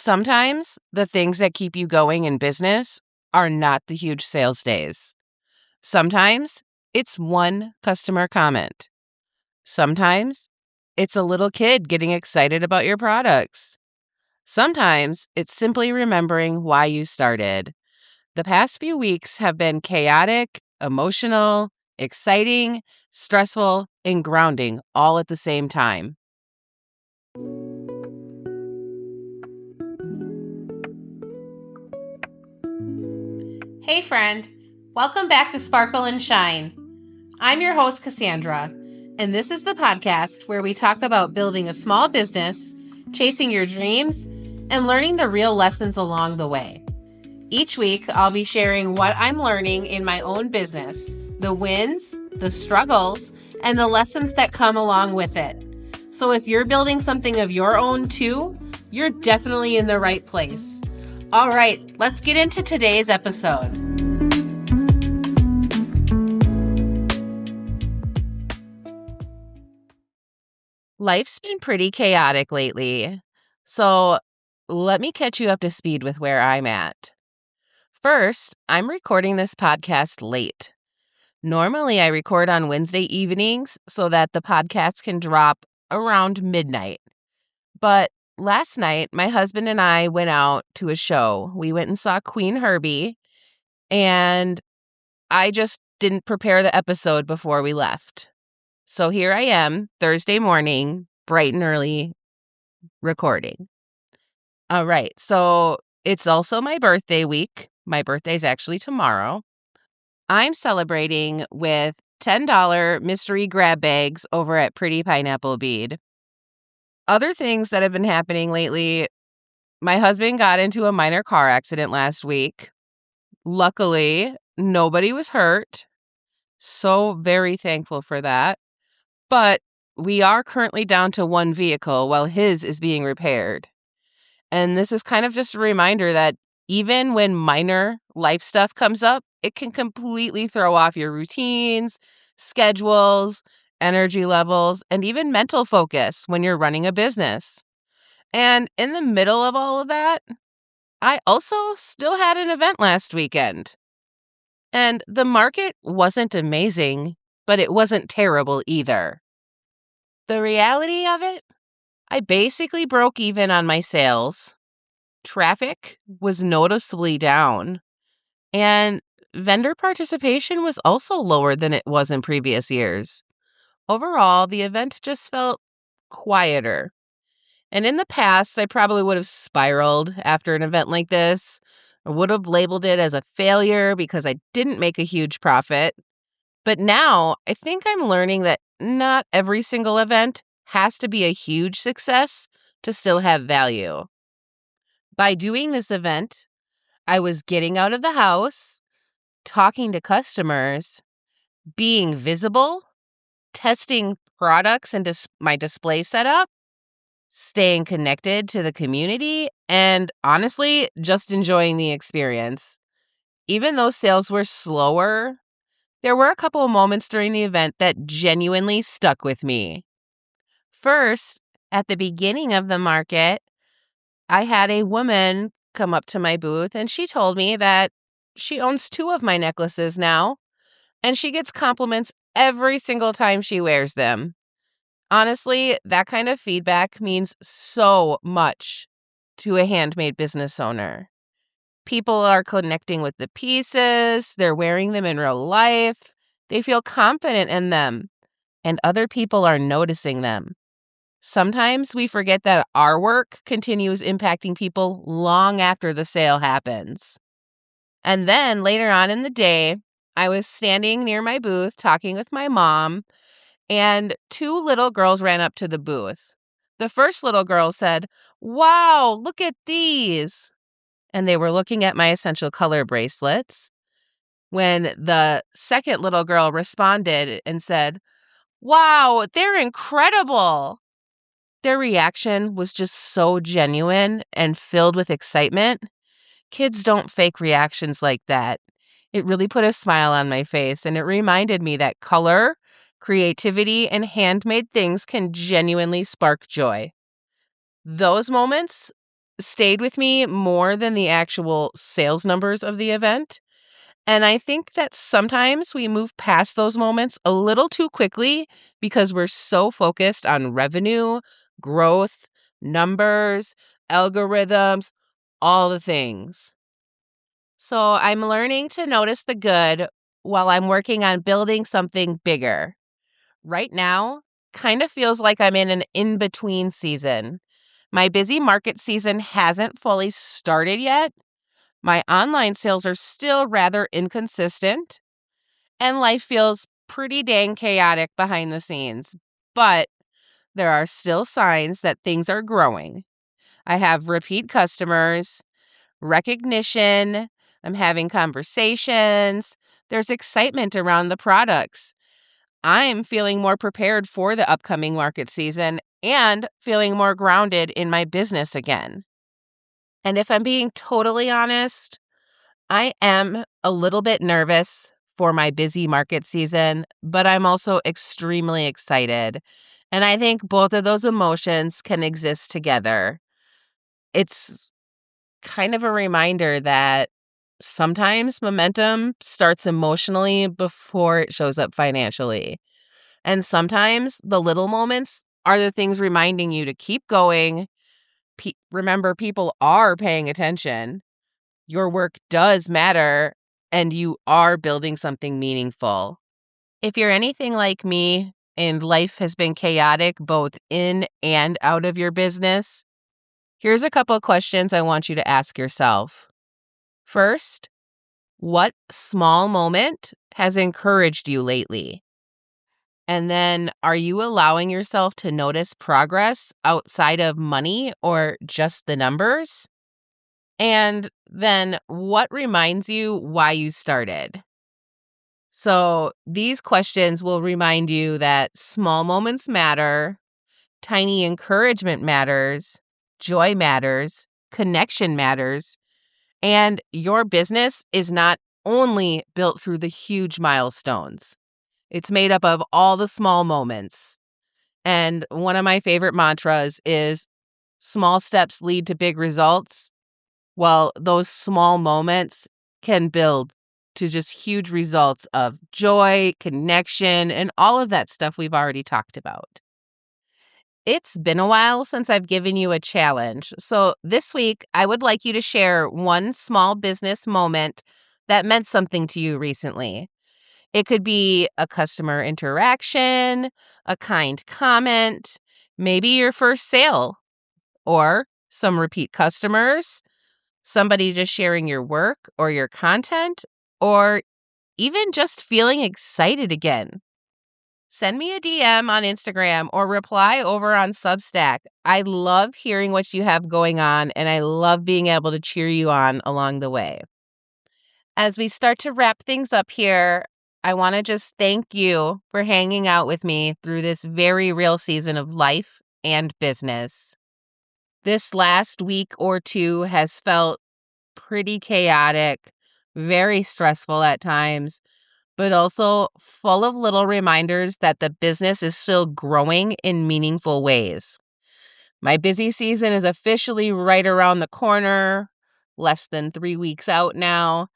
Sometimes the things that keep you going in business are not the huge sales days. Sometimes it's one customer comment. Sometimes it's a little kid getting excited about your products. Sometimes it's simply remembering why you started. The past few weeks have been chaotic, emotional, exciting, stressful, and grounding all at the same time. Hey friend, welcome back to Sparkle and Shine. I'm your host, Cassandra, and this is the podcast where we talk about building a small business, chasing your dreams, and learning the real lessons along the way. Each week, I'll be sharing what I'm learning in my own business, the wins, the struggles, and the lessons that come along with it. So if you're building something of your own too, you're definitely in the right place. All right, let's get into today's episode. Life's been pretty chaotic lately, so let me catch you up to speed with where I'm at. First, I'm recording this podcast late. Normally, I record on Wednesday evenings so that the podcast can drop around midnight. But last night, my husband and I went out to a show. We went and saw Queen Herbie, and I just didn't prepare the episode before we left. So here I am, Thursday morning, bright and early, recording. All right, so it's also my birthday week. My birthday's actually tomorrow. I'm celebrating with $10 mystery grab bags over at Pretty Pineapple Bead. Other things that have been happening lately, my husband got into a minor car accident last week. Luckily, nobody was hurt. So very thankful for that. But we are currently down to one vehicle while his is being repaired. And this is kind of just a reminder that even when minor life stuff comes up, it can completely throw off your routines, schedules, energy levels, and even mental focus when you're running a business. And in the middle of all of that, I also still had an event last weekend. And the market wasn't amazing, but it wasn't terrible either. The reality of it, I basically broke even on my sales. Traffic was noticeably down, and vendor participation was also lower than it was in previous years. Overall, the event just felt quieter. And in the past, I probably would have spiraled after an event like this. I would have labeled it as a failure because I didn't make a huge profit. But now I think I'm learning that not every single event has to be a huge success to still have value. By doing this event, I was getting out of the house, talking to customers, being visible, testing products and my display setup, staying connected to the community, and honestly, just enjoying the experience. Even though sales were slower, there were a couple of moments during the event that genuinely stuck with me. First, at the beginning of the market, I had a woman come up to my booth and she told me that she owns 2 of my necklaces now, and she gets compliments every single time she wears them. Honestly, that kind of feedback means so much to a handmade business owner. People are connecting with the pieces, they're wearing them in real life, they feel confident in them, and other people are noticing them. Sometimes we forget that our work continues impacting people long after the sale happens. And then later on in the day, I was standing near my booth talking with my mom, and 2 little girls ran up to the booth. The first little girl said, "Wow, look at these." And they were looking at my essential color bracelets. When the second little girl responded and said, "Wow, they're incredible." Their reaction was just so genuine and filled with excitement. Kids don't fake reactions like that. It really put a smile on my face, and it reminded me that color, creativity, and handmade things can genuinely spark joy. Those moments, stayed with me more than the actual sales numbers of the event. And I think that sometimes we move past those moments a little too quickly because we're so focused on revenue, growth, numbers, algorithms, all the things. So I'm learning to notice the good while I'm working on building something bigger. Right now, kind of feels like I'm in an in-between season. My busy market season hasn't fully started yet. My online sales are still rather inconsistent, and life feels pretty dang chaotic behind the scenes. But there are still signs that things are growing. I have repeat customers, recognition, I'm having conversations, there's excitement around the products. I'm feeling more prepared for the upcoming market season and feeling more grounded in my business again. And if I'm being totally honest, I am a little bit nervous for my busy market season, but I'm also extremely excited. And I think both of those emotions can exist together. It's kind of a reminder that sometimes momentum starts emotionally before it shows up financially. And sometimes the little moments are the things reminding you to keep going. Remember, people are paying attention. Your work does matter, and you are building something meaningful. If you're anything like me and life has been chaotic both in and out of your business, here's a couple of questions I want you to ask yourself. First, what small moment has encouraged you lately? And then, are you allowing yourself to notice progress outside of money or just the numbers? And then, what reminds you why you started? So, these questions will remind you that small moments matter, tiny encouragement matters, joy matters, connection matters, and your business is not only built through the huge milestones. It's made up of all the small moments. And one of my favorite mantras is small steps lead to big results. Well, those small moments can build to just huge results of joy, connection, and all of that stuff we've already talked about. It's been a while since I've given you a challenge. So this week, I would like you to share one small business moment that meant something to you recently. It could be a customer interaction, a kind comment, maybe your first sale, or some repeat customers, somebody just sharing your work or your content, or even just feeling excited again. Send me a DM on Instagram or reply over on Substack. I love hearing what you have going on, and I love being able to cheer you on along the way. As we start to wrap things up here, I want to just thank you for hanging out with me through this very real season of life and business. This last week or two has felt pretty chaotic, very stressful at times, but also full of little reminders that the business is still growing in meaningful ways. My busy season is officially right around the corner, less than 3 weeks out now,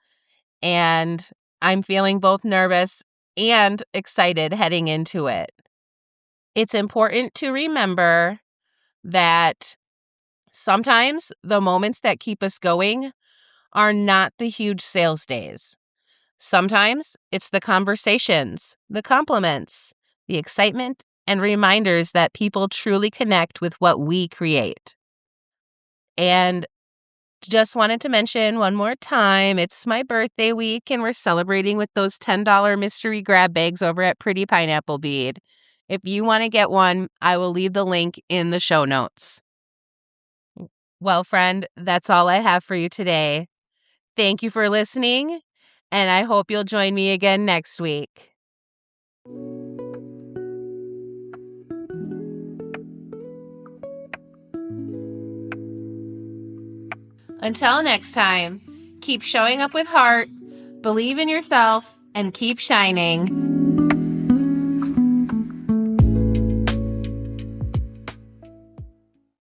and I'm feeling both nervous and excited heading into it. It's important to remember that sometimes the moments that keep us going are not the huge sales days. Sometimes it's the conversations, the compliments, the excitement, and reminders that people truly connect with what we create. And just wanted to mention one more time, it's my birthday week and we're celebrating with those $10 mystery grab bags over at Pretty Pineapple Bead. If you want to get one, I will leave the link in the show notes. Well, friend, that's all I have for you today. Thank you for listening, and I hope you'll join me again next week. Until next time, keep showing up with heart, believe in yourself, and keep shining.